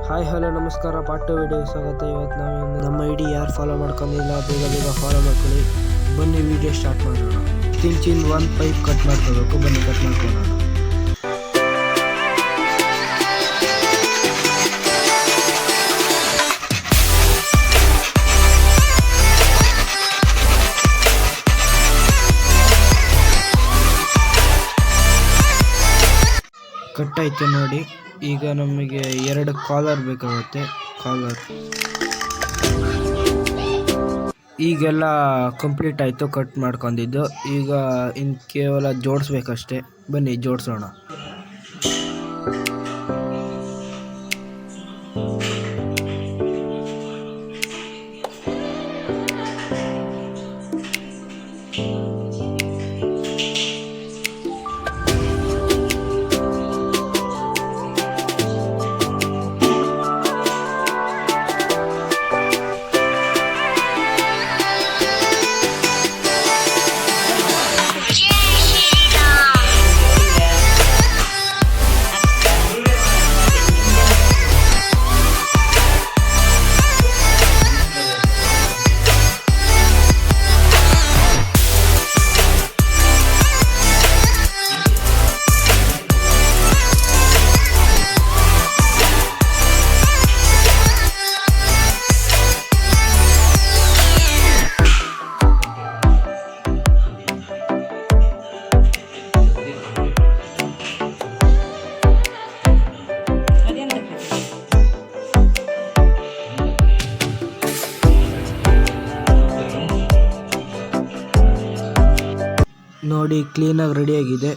Hi hello ನಮಸ್ಕಾರ. Part 2 ವಿಡಿಯೋಗೆ ಸ್ವಾಗತ. ಇವತ್ತು ನಾವು ನಮ್ಮ ಐಡಿ ಯಾರು ಫಾಲೋ ಮಾಡ್ಕೊಂಡಿಲ್ಲ ಬೇಗ ಫಾಲೋ ಮಾಡ್ಕೊಳ್ಳಿ. ಬನ್ನಿ ವಿಡಿಯೋ ಸ್ಟಾರ್ಟ್ ಮಾಡೋಣ. ಇಂಚಿನ ಒಂದು ಪೈಪ್ ಕಟ್ ಮಾಡ್ಕೋಬೇಕು. ಬನ್ನಿ ಕಟ್ ಮಾಡ್ಕೊಳ್ಳೋಣ. ಕಟ್ ಆಯ್ತು ನೋಡಿ. ಈಗ ನಮಗೆ 2 ಕಾಲರ್ ಬೇಕಾಗುತ್ತೆ. ಈಗೆಲ್ಲ ಕಂಪ್ಲೀಟ್ ಆಯಿತು ಕಟ್ ಮಾಡ್ಕೊಂಡಿದ್ದು. ಈಗ ಕೇವಲ ಜೋಡಿಸ್ಬೇಕಷ್ಟೇ. ಬನ್ನಿ ಜೋಡಿಸೋಣ. ನೋಡಿ ಕ್ಲೀನಾಗಿ ರೆಡಿಯಾಗಿದೆ.